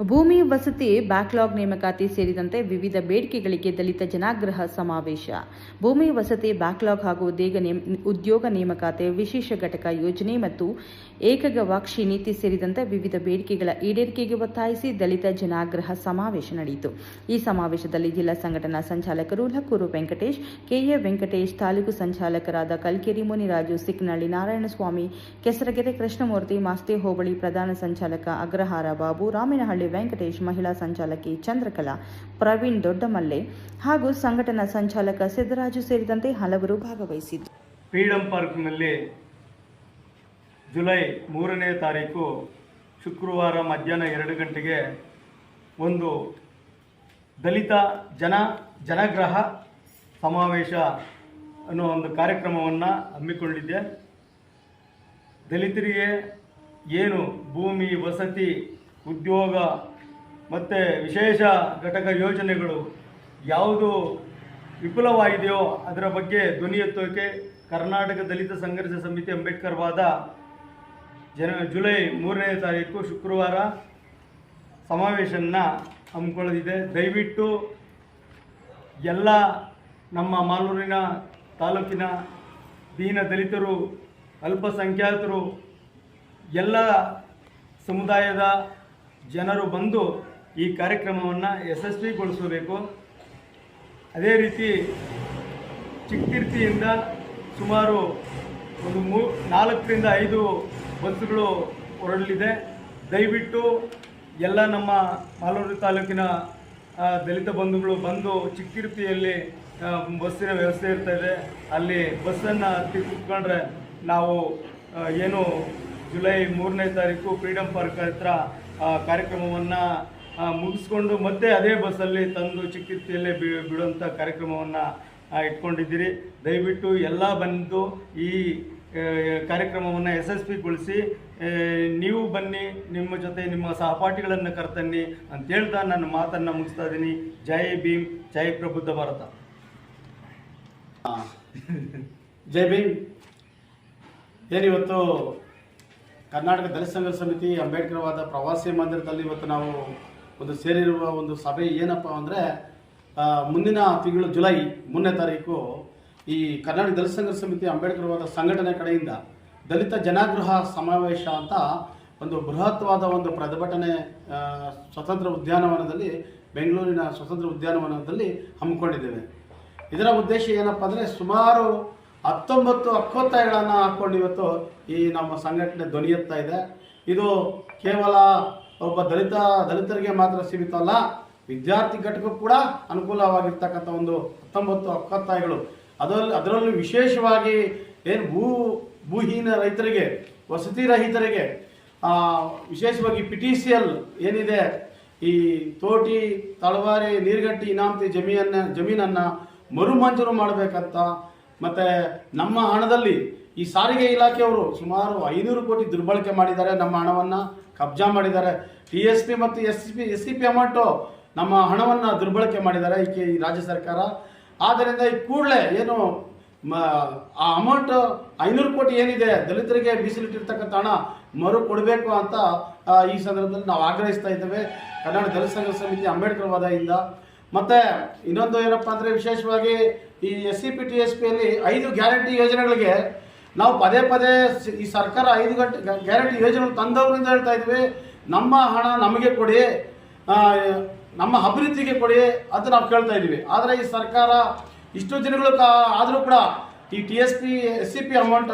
ಭೂಮಿ ವಸತಿ ಬ್ಯಾಕ್ಲಾಗ್ ನೇಮಕಾತಿ ಸೇರಿದಂತೆ ವಿವಿಧ ಬೇಡಿಕೆಗಳಿಗೆ ದಲಿತ ಜನಾಗ್ರಹ ಸಮಾವೇಶ. ಭೂಮಿ ವಸತಿ ಬ್ಯಾಕ್ಲಾಗ್ ಹಾಗೂ ಉದ್ಯೋಗ ನೇಮಕಾತಿ ವಿಶೇಷ ಘಟಕ ಯೋಜನೆ ಮತ್ತು ಏಕಗವಾಕ್ಷಿ ನೀತಿ ಸೇರಿದಂತೆ ವಿವಿಧ ಬೇಡಿಕೆಗಳ ಈಡೇರಿಕೆಗೆ ಒತ್ತಾಯಿಸಿ ದಲಿತ ಜನಾಗ್ರಹ ಸಮಾವೇಶ ನಡೆಯಿತು. ಈ ಸಮಾವೇಶದಲ್ಲಿ ಜಿಲ್ಲಾ ಸಂಘಟನಾ ಸಂಚಾಲಕರು ಲಕ್ಕೂರು ವೆಂಕಟೇಶ್, ಕೆಎ ವೆಂಕಟೇಶ್, ತಾಲೂಕು ಸಂಚಾಲಕರಾದ ಕಲ್ಕೆರಿ ಮುನಿರಾಜು, ಸಿಕ್ನಳ್ಳಿ ನಾರಾಯಣಸ್ವಾಮಿ, ಕೆಸರಗೆರೆ ಕೃಷ್ಣಮೂರ್ತಿ, ಮಾಸ್ತಿ ಹೋಬಳಿ ಪ್ರಧಾನ ಸಂಚಾಲಕ ಅಗ್ರಹಾರ ಬಾಬು, ರಾಮಿನಹಳ್ಳಿ ವೆಂಕಟೇಶ್, ಮಹಿಳಾ ಸಂಚಾಲಕಿ ಚಂದ್ರಕಲಾ, ಪ್ರವೀಣ್ ದೊಡ್ಡಮಲ್ಲೆ ಹಾಗೂ ಸಂಘಟನಾ ಸಂಚಾಲಕ ಸಿದ್ದರಾಜು ಸೇರಿದಂತೆ ಹಲವರು ಭಾಗವಹಿಸಿದ್ದರು. ಫ್ರೀಡಂ ಪಾರ್ಕ್ನಲ್ಲಿ ಜುಲೈ 3ನೇ ತಾರೀಕು ಶುಕ್ರವಾರ ಮಧ್ಯಾಹ್ನ 2 ಗಂಟೆಗೆ ಒಂದು ದಲಿತ ಜನಗ್ರಹ ಸಮಾವೇಶ ಅನ್ನೋ ಒಂದು ಕಾರ್ಯಕ್ರಮವನ್ನು ಹಮ್ಮಿಕೊಂಡಿದ್ದೆ. ದಲಿತರಿಗೆ ಏನು ಭೂಮಿ, ವಸತಿ, ಉದ್ಯೋಗ ಮತ್ತು ವಿಶೇಷ ಘಟಕ ಯೋಜನೆಗಳು ಯಾವುದು ವಿಫಲವಾಗಿದೆಯೋ ಅದರ ಬಗ್ಗೆ ಧ್ವನಿ ಎತ್ತೋಕೆ ಕರ್ನಾಟಕ ದಲಿತ ಸಂಘರ್ಷ ಸಮಿತಿ ಅಂಬೇಡ್ಕರ್ ವಾದ ಜುಲೈ 3ನೇ ತಾರೀಕು ಶುಕ್ರವಾರ ಸಮಾವೇಶವನ್ನು ಹಮ್ಮಿಕೊಳ್ಳದಿದೆ. ದಯವಿಟ್ಟು ಎಲ್ಲ ನಮ್ಮ ಮಾಲೂರಿನ ತಾಲೂಕಿನ ದೀನ ದಲಿತರು, ಅಲ್ಪಸಂಖ್ಯಾತರು, ಎಲ್ಲ ಸಮುದಾಯದ ಜನರು ಬಂದು ಈ ಕಾರ್ಯಕ್ರಮವನ್ನು ಯಶಸ್ವಿಗೊಳಿಸಬೇಕು. ಅದೇ ರೀತಿ ಚಿಕ್ಕತಿರ್ತಿಯಿಂದ ಸುಮಾರು ಒಂದು 4ರಿಂದ 5 ಬಸ್ಸುಗಳು ಹೊರಡಲಿದೆ. ದಯವಿಟ್ಟು ಎಲ್ಲ ನಮ್ಮ ಮಾಲೂರು ತಾಲೂಕಿನ ದಲಿತ ಬಂಧುಗಳು ಬಂದು ಚಿಕ್ಕತಿರ್ತಿಯಲ್ಲಿ ಬಸ್ಸಿನ ವ್ಯವಸ್ಥೆ ಇರ್ತದೆ, ಅಲ್ಲಿ ಬಸ್ಸನ್ನು ಕುತ್ಕೊಂಡ್ರೆ ನಾವು ಏನು ಜುಲೈ 3ನೇ ತಾರೀಕು ಫ್ರೀಡಂ ಪಾರ್ಕ್ ಹತ್ರ ಕಾರ್ಯಕ್ರಮವನ್ನು ಮುಗಿಸ್ಕೊಂಡು ಮತ್ತೆ ಅದೇ ಬಸ್ಸಲ್ಲಿ ತಂದು ಚಿಕ್ಕತಿರ್ತಿಯಲ್ಲೇ ಬಿಡುವಂಥ ಕಾರ್ಯಕ್ರಮವನ್ನು ಇಟ್ಕೊಂಡಿದ್ದೀರಿ. ದಯವಿಟ್ಟು ಎಲ್ಲ ಬಂದು ಈ ಕಾರ್ಯಕ್ರಮವನ್ನು ಯಶಸ್ವಿಗೊಳಿಸಿ ನೀವು ಬನ್ನಿ, ನಿಮ್ಮ ಜೊತೆ ನಿಮ್ಮ ಸಹಪಾಠಿಗಳನ್ನು ಕರ್ತನ್ನಿ ಅಂತ ಹೇಳ್ತಾ ನನ್ನ ಮಾತನ್ನು ಮುಗಿಸ್ತಾ ಇದ್ದೀನಿ. ಜೈ ಭೀಮ್, ಜೈ ಪ್ರಬುದ್ಧ ಭಾರತ. ಜೈ ಭೀಮ್. ಏನಿವತ್ತು ಕರ್ನಾಟಕ ದಲಿತ ಸಂಘರ್ಷ ಸಮಿತಿ ಅಂಬೇಡ್ಕರ್ ವಾದ ಪ್ರವಾಸಿ ಮಂದಿರದಲ್ಲಿ ಇವತ್ತು ನಾವು ಒಂದು ಸೇರಿರುವ ಒಂದು ಸಭೆ ಏನಪ್ಪ ಅಂದರೆ, ಮುಂದಿನ ತಿಂಗಳು ಜುಲೈ 3ನೇ ತಾರೀಕು ಈ ಕರ್ನಾಟಕ ದಲಿತ ಸಂಘರ್ಷ ಸಮಿತಿ ಅಂಬೇಡ್ಕರ್ ವಾದ ಸಂಘಟನೆ ಕಡೆಯಿಂದ ದಲಿತ ಜನಾಗ್ರಹ ಸಮಾವೇಶ ಅಂತ ಒಂದು ಬೃಹತ್ವಾದ ಒಂದು ಪ್ರತಿಭಟನೆ ಸ್ವತಂತ್ರ ಉದ್ಯಾನವನದಲ್ಲಿ, ಬೆಂಗಳೂರಿನ ಸ್ವತಂತ್ರ ಉದ್ಯಾನವನದಲ್ಲಿ ಹಮ್ಮಿಕೊಂಡಿದ್ದೇವೆ. ಇದರ ಉದ್ದೇಶ ಏನಪ್ಪ ಅಂದರೆ, ಸುಮಾರು 19 ಹಕ್ಕೊತ್ತಾಯಗಳನ್ನು ಹಾಕ್ಕೊಂಡು ಇವತ್ತು ಈ ನಮ್ಮ ಸಂಘಟನೆ ಧ್ವನಿ ಎತ್ತಾ ಇದೆ. ಇದು ಕೇವಲ ಒಬ್ಬ ದಲಿತರಿಗೆ ಮಾತ್ರ ಸೀಮಿತ ಅಲ್ಲ, ವಿದ್ಯಾರ್ಥಿ ಘಟಕಕ್ಕೂ ಕೂಡ ಅನುಕೂಲವಾಗಿರ್ತಕ್ಕಂಥ ಒಂದು 19 ಹಕ್ಕೊತ್ತಾಯಗಳು. ಅದರಲ್ಲೂ ವಿಶೇಷವಾಗಿ ಏನು ಭೂಹೀನ ರೈತರಿಗೆ, ವಸತಿ ರಹಿತರಿಗೆ, ವಿಶೇಷವಾಗಿ PTCL ಏನಿದೆ, ಈ ತೋಟಿ, ತಳವಾರಿ, ನೀರ್ಗಟ್ಟಿ, ಇನಾಮತಿ ಜಮೀನನ್ನು ಮರುಮಂಜೂರು ಮಾಡಬೇಕಂತ, ಮತ್ತು ನಮ್ಮ ಹಣದಲ್ಲಿ ಈ ಸಾರಿಗೆ ಇಲಾಖೆಯವರು ಸುಮಾರು 500 ಕೋಟಿ ದುರ್ಬಳಕೆ ಮಾಡಿದ್ದಾರೆ. ನಮ್ಮ ಹಣವನ್ನು ಕಬ್ಜಾ ಮಾಡಿದ್ದಾರೆ. TSP ಮತ್ತು SCP ಅಮೌಂಟು ನಮ್ಮ ಹಣವನ್ನು ದುರ್ಬಳಕೆ ಮಾಡಿದ್ದಾರೆ ಈ ರಾಜ್ಯ ಸರ್ಕಾರ. ಆದ್ದರಿಂದ ಈ ಕೂಡಲೇ ಏನು ಆ ಅಮೌಂಟ್ 500 ಕೋಟಿ ಏನಿದೆ ದಲಿತರಿಗೆ ಮೀಸಲಿಟ್ಟಿರ್ತಕ್ಕಂಥ ಹಣ ಮರು ಕೊಡಬೇಕು ಅಂತ ಈ ಸಂದರ್ಭದಲ್ಲಿ ನಾವು ಆಗ್ರಹಿಸ್ತಾ ಇದ್ದೇವೆ ಕರ್ನಾಟಕ ದಲಿತ ಸಂಘರ್ಷ ಸಮಿತಿ ಅಂಬೇಡ್ಕರ್ ವಾದದಿಂದ. ಮತ್ತು ಇನ್ನೊಂದು ಏನಪ್ಪ ಅಂದರೆ, ವಿಶೇಷವಾಗಿ ಈ SCP TSPಯಲ್ಲಿ 5 ಗ್ಯಾರಂಟಿ ಯೋಜನೆಗಳಿಗೆ ನಾವು ಪದೇ ಈ ಸರ್ಕಾರ 5 ಗ್ಯಾರಂಟಿ ಯೋಜನೆಗಳು ತಂದವರಿಂದ ಹೇಳ್ತಾ ಇದ್ವಿ, ನಮ್ಮ ಹಣ ನಮಗೆ ಕೊಡಿ, ನಮ್ಮ ಅಭಿವೃದ್ಧಿಗೆ ಕೊಡಿ ಅಂತ ನಾವು ಕೇಳ್ತಾ ಇದ್ವಿ. ಆದರೆ ಈ ಸರ್ಕಾರ ಇಷ್ಟು ದಿನಗಳು ಆದರೂ ಕೂಡ ಈ TSP SCP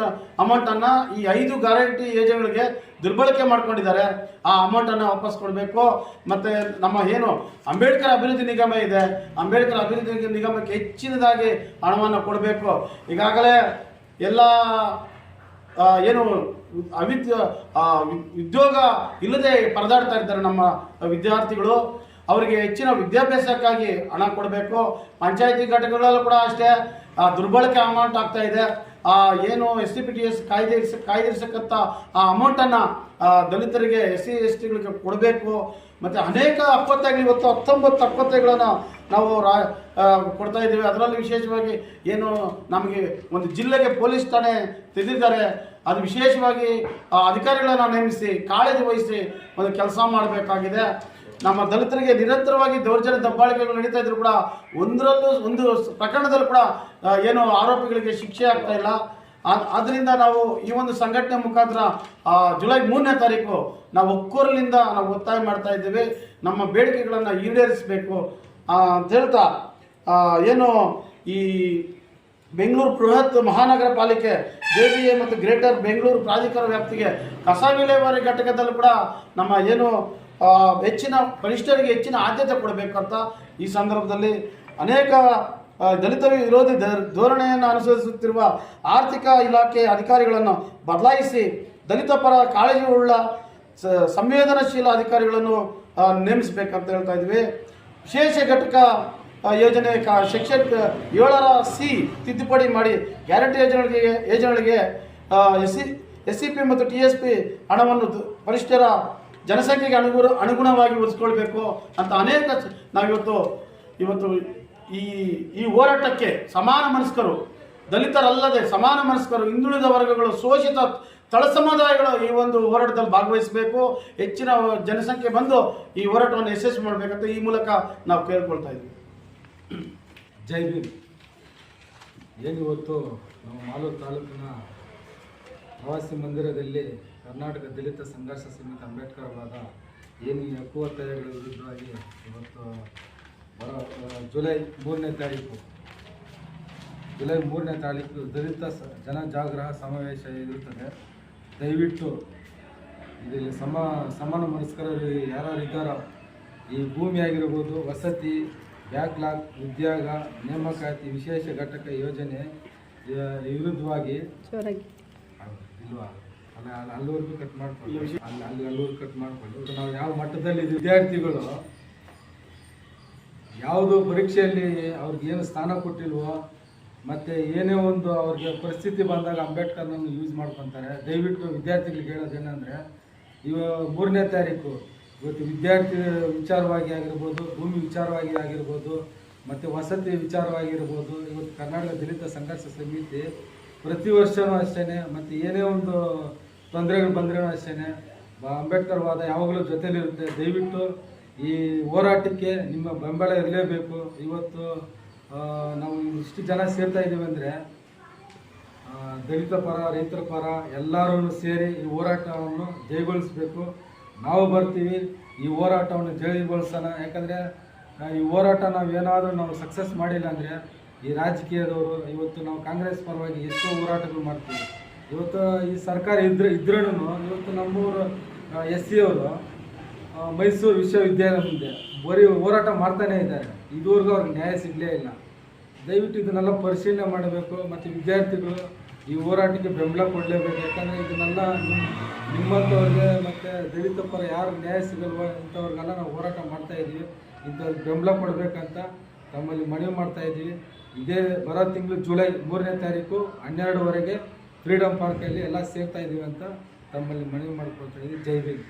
ಅಮೌಂಟನ್ನು ಈ 5 ಗ್ಯಾರಂಟಿ ಯೋಜನೆಗಳಿಗೆ ದುರ್ಬಳಕೆ ಮಾಡ್ಕೊಂಡಿದ್ದಾರೆ. ಆ ಅಮೌಂಟನ್ನು ವಾಪಸ್ ಕೊಡಬೇಕು. ಮತ್ತು ನಮ್ಮ ಏನು ಅಂಬೇಡ್ಕರ್ ಅಭಿವೃದ್ಧಿ ನಿಗಮ ಇದೆ, ಅಂಬೇಡ್ಕರ್ ಅಭಿವೃದ್ಧಿ ನಿಗಮಕ್ಕೆ ಹೆಚ್ಚಿನದಾಗಿ ಹಣವನ್ನು ಕೊಡಬೇಕು. ಈಗಾಗಲೇ ಎಲ್ಲ ಏನು ಉದ್ಯೋಗ ಇಲ್ಲದೆ ಪರದಾಡ್ತಾ ಇದ್ದಾರೆ ನಮ್ಮ ವಿದ್ಯಾರ್ಥಿಗಳು. ಅವರಿಗೆ ಹೆಚ್ಚಿನ ವಿದ್ಯಾಭ್ಯಾಸಕ್ಕಾಗಿ ಹಣ ಕೊಡಬೇಕು. ಪಂಚಾಯತಿ ಘಟಕಗಳಲ್ಲೂ ಕೂಡ ಅಷ್ಟೇ ದುರ್ಬಳಕೆ ಅಮೌಂಟ್ ಆಗ್ತಾ ಇದೆ. ಏನು SCP TS ಕಾಯ್ದಿರಿಸಕ್ಕಂಥ ಆ ಅಮೌಂಟನ್ನು ದಲಿತರಿಗೆ, SC STಗಳಿಗೆ ಕೊಡಬೇಕು. ಮತ್ತು ಅನೇಕ ಹಕ್ಕೊತ್ತಾಯಗಳು ಇವತ್ತು 19 ಹಕ್ಕೊತ್ತಾಯಗಳನ್ನು ನಾವು ಕೊಡ್ತಾ ಇದ್ದೀವಿ. ಅದರಲ್ಲಿ ವಿಶೇಷವಾಗಿ ಏನು ನಮಗೆ ಒಂದು ಜಿಲ್ಲೆಗೆ ಪೊಲೀಸ್ ಠಾಣೆ ತೆಗೆದಿದ್ದಾರೆ, ಅದು ವಿಶೇಷವಾಗಿ ಅಧಿಕಾರಿಗಳನ್ನು ನೇಮಿಸಿ ಕಾಳಜಿ ವಹಿಸಿ ಒಂದು ಕೆಲಸ ಮಾಡಬೇಕಾಗಿದೆ. ನಮ್ಮ ದಲಿತರಿಗೆ ನಿರಂತರವಾಗಿ ದೌರ್ಜನ್ಯ ದಬ್ಬಾಳಿಕೆಗಳು ನಡೀತಾ ಇದ್ರು ಕೂಡ ಒಂದು ಪ್ರಕರಣದಲ್ಲೂ ಕೂಡ ಏನು ಆರೋಪಿಗಳಿಗೆ ಶಿಕ್ಷೆ ಆಗ್ತಾ ಇಲ್ಲ. ಆದ್ದರಿಂದ ನಾವು ಈ ಒಂದು ಸಂಘಟನೆ ಮುಖಾಂತರ ಜುಲೈ 3ನೇ ತಾರೀಕು ನಾವು ಒಕ್ಕೂರಲಿಂದ ನಾವು ಒತ್ತಾಯ ಮಾಡ್ತಾ ಇದ್ದೀವಿ, ನಮ್ಮ ಬೇಡಿಕೆಗಳನ್ನು ಈಡೇರಿಸಬೇಕು ಅಂತ ಹೇಳ್ತಾ ಏನು ಈ ಬೆಂಗಳೂರು ಬೃಹತ್ ಮಹಾನಗರ ಪಾಲಿಕೆ JBA ಮತ್ತು ಗ್ರೇಟರ್ ಬೆಂಗಳೂರು ಪ್ರಾಧಿಕಾರ ವ್ಯಾಪ್ತಿಗೆ ಕಸ ವಿಲೇವಾರಿ ಘಟಕದಲ್ಲೂ ಕೂಡ ನಮ್ಮ ಏನು ಹೆಚ್ಚಿನ ಕನಿಷ್ಠರಿಗೆ ಹೆಚ್ಚಿನ ಆದ್ಯತೆ ಕೊಡಬೇಕಂತ ಈ ಸಂದರ್ಭದಲ್ಲಿ ಅನೇಕ ದಲಿತ ವಿರೋಧಿ ಧೋರಣೆಯನ್ನು ಅನುಸರಿಸುತ್ತಿರುವ ಆರ್ಥಿಕ ಇಲಾಖೆ ಅಧಿಕಾರಿಗಳನ್ನು ಬದಲಾಯಿಸಿ ದಲಿತ ಪರ ಕಾಳಜಿ ಉಳ್ಳ ಸಂವೇದನಾಶೀಲ ಅಧಿಕಾರಿಗಳನ್ನು ನೇಮಿಸಬೇಕಂತ ಹೇಳ್ತಾ ಇದ್ವಿ. ವಿಶೇಷ ಘಟಕ ಯೋಜನೆ ಸೆಕ್ಷನ್ 7C ತಿದ್ದುಪಡಿ ಮಾಡಿ ಗ್ಯಾರಂಟಿ ಯೋಜನೆಗಳಿಗೆ SCP ಮತ್ತು TSP ಹಣವನ್ನು ಪರಿಷ್ಠರ ಜನಸಂಖ್ಯೆಗೆ ಅನುಗುಣವಾಗಿ ಉಳಿಸ್ಕೊಳ್ಬೇಕು ಅಂತ ಅನೇಕ ನಾವಿವತ್ತು ಈ ಹೋರಾಟಕ್ಕೆ ಸಮಾನ ಮನಸ್ಕರು, ದಲಿತರಲ್ಲದೆ ಸಮಾನ ಮನಸ್ಕರು, ಹಿಂದುಳಿದ ವರ್ಗಗಳು, ಶೋಷಿತ ತಳ ಸಮುದಾಯಗಳು ಈ ಒಂದು ಹೋರಾಟದಲ್ಲಿ ಭಾಗವಹಿಸಬೇಕು. ಹೆಚ್ಚಿನ ಜನಸಂಖ್ಯೆ ಬಂದು ಈ ಹೋರಾಟವನ್ನು ಯಶಸ್ವಿ ಮಾಡಬೇಕಂತ ಈ ಮೂಲಕ ನಾವು ಕೇಳ್ಕೊಳ್ತಾ ಇದ್ದೀವಿ. ಜೈ ಭೀಮ್. ಏನಿವತ್ತು ನಮ್ಮ ಮಾಲೂರು ತಾಲೂಕಿನ ಪ್ರವಾಸಿ ಮಂದಿರದಲ್ಲಿ ಕರ್ನಾಟಕ ದಲಿತ ಸಂಘರ್ಷ ಸಮಿತಿ ಅಂಬೇಡ್ಕರ್ವಾದ ಏನು ಈ ಹಕ್ಕುವತ್ತಾಯಗಳ ವಿರುದ್ಧವಾಗಿ ಇವತ್ತು ಜುಲೈ 3ನೇ ತಾರೀಕು ದಲಿತ ಜನಜಾಗೃತ ಸಮಾವೇಶ ಇರುತ್ತದೆ. ದಯವಿಟ್ಟು ಇದರಲ್ಲಿ ಸಮಾನ ಮನಸ್ಕರು ಯಾರು ಇದ್ದಾರೋ ಈ ಭೂಮಿ ಆಗಿರ್ಬೋದು, ವಸತಿ, ಬ್ಯಾಕ್ಲಾಗ್, ಉದ್ಯೋಗ, ನೇಮಕಾತಿ, ವಿಶೇಷ ಘಟಕ ಯೋಜನೆ ವಿರುದ್ಧವಾಗಿ ಇಲ್ವಾ ಅಲ್ಲಿವರೆಗೂ ಕಟ್ ಮಾಡ್ಕೊಳ್ಳಿ, ಅಲ್ಲಿವರೆಗೂ ಕಟ್ ಮಾಡ್ಕೊಳ್ಳಿ. ನಾವು ಯಾವ ಮಟ್ಟದಲ್ಲಿ ವಿದ್ಯಾರ್ಥಿಗಳು ಯಾವುದು ಪರೀಕ್ಷೆಯಲ್ಲಿ ಅವ್ರಿಗೆ ಏನು ಸ್ಥಾನ ಕೊಟ್ಟಿಲ್ವೋ ಮತ್ತು ಏನೇ ಒಂದು ಅವ್ರಿಗೆ ಪರಿಸ್ಥಿತಿ ಬಂದಾಗ ಅಂಬೇಡ್ಕರ್ನನ್ನು ಯೂಸ್ ಮಾಡ್ಕೊತಾರೆ. ದಯವಿಟ್ಟು ವಿದ್ಯಾರ್ಥಿಗಳಿಗೆ ಹೇಳೋದೇನೆಂದರೆ, 3ನೇ ತಾರೀಕು ಇವತ್ತು ವಿದ್ಯಾರ್ಥಿ ವಿಚಾರವಾಗಿ ಆಗಿರ್ಬೋದು, ಭೂಮಿ ವಿಚಾರವಾಗಿ ಆಗಿರ್ಬೋದು, ಮತ್ತು ವಸತಿ ವಿಚಾರವಾಗಿರ್ಬೋದು, ಇವತ್ತು ಕರ್ನಾಟಕ ದಲಿತ ಸಂಘರ್ಷ ಸಮಿತಿ ಪ್ರತಿ ವರ್ಷವೂ ಅಷ್ಟೇ, ಮತ್ತು ಏನೇ ಒಂದು ತೊಂದರೆಗಳು ಬಂದ್ರೂ ಅಷ್ಟೇ ಅಂಬೇಡ್ಕರ್ ವಾದ ಯಾವಾಗಲೂ ಜೊತೆಲಿರುತ್ತೆ. ದಯವಿಟ್ಟು ಈ ಹೋರಾಟಕ್ಕೆ ನಿಮ್ಮ ಬೆಂಬಲ ಇರಲೇಬೇಕು. ಇವತ್ತು ನಾವು ಇಷ್ಟು ಜನ ಸೇರ್ತಾ ಇದ್ದೀವಿ ಅಂದರೆ ದಲಿತ ಪರ, ರೈತರ ಪರ ಎಲ್ಲರೂ ಸೇರಿ ಈ ಹೋರಾಟವನ್ನು ಜಯಗೊಳಿಸಬೇಕು. ನಾವು ಬರ್ತೀವಿ, ಈ ಹೋರಾಟವನ್ನು ಜಯಗೊಳಿಸೋಣ. ಯಾಕಂದರೆ ಈ ಹೋರಾಟ ನಾವು ಸಕ್ಸಸ್ ಮಾಡಿಲ್ಲ ಅಂದರೆ ಈ ರಾಜಕೀಯದವರು ಇವತ್ತು ನಾವು ಕಾಂಗ್ರೆಸ್ ಪರವಾಗಿ ಎಷ್ಟೋ ಹೋರಾಟಗಳು ಮಾಡ್ತೀವಿ. ಇವತ್ತು ಈ ಸರ್ಕಾರ ಇದ್ರೂ ಇವತ್ತು ನಮ್ಮೂರು SC ಅವರು ಮೈಸೂರು ವಿಶ್ವವಿದ್ಯಾಲಯ ಮುಂದೆ ಬರೀ ಹೋರಾಟ ಮಾಡ್ತಾನೇ ಇದ್ದಾರೆ. ಇದುವರೆಗೂ ಅವ್ರಿಗೆ ನ್ಯಾಯ ಸಿಗಲೇ ಇಲ್ಲ. ದಯವಿಟ್ಟು ಇದನ್ನೆಲ್ಲ ಪರಿಶೀಲನೆ ಮಾಡಬೇಕು ಮತ್ತು ವಿದ್ಯಾರ್ಥಿಗಳು ಈ ಹೋರಾಟಕ್ಕೆ ಬೆಂಬಲ ಕೊಡಲೇಬೇಕು. ಯಾಕಂದರೆ ಇದನ್ನೆಲ್ಲ ನಿಮ್ಮಂಥವ್ರಿಗೆ ಮತ್ತು ದಲಿತ ಪರ ಯಾರು ನ್ಯಾಯ ಸಿಗಲ್ವೋ ಇಂಥವ್ರಿಗೆಲ್ಲ ನಾವು ಹೋರಾಟ ಮಾಡ್ತಾಯಿದ್ದೀವಿ. ಇಂಥವ್ರಿಗೆ ಬೆಂಬಲ ಕೊಡಬೇಕಂತ ತಮ್ಮಲ್ಲಿ ಮನವಿ ಮಾಡ್ತಾಯಿದ್ದೀವಿ. ಇದೇ ಬರೋ ತಿಂಗಳು ಜುಲೈ 3ನೇ ತಾರೀಕು 12ವರೆಗೆ ಫ್ರೀಡಮ್ ಪಾರ್ಕಲ್ಲಿ ಎಲ್ಲ ಸೇರ್ತಾ ಇದ್ದೀವಿ ಅಂತ ತಮ್ಮಲ್ಲಿ ಮನವಿ ಮಾಡ್ಕೊಳ್ತಾ ಇದ್ದೀವಿ. ಜೈ ಭೀಮ್.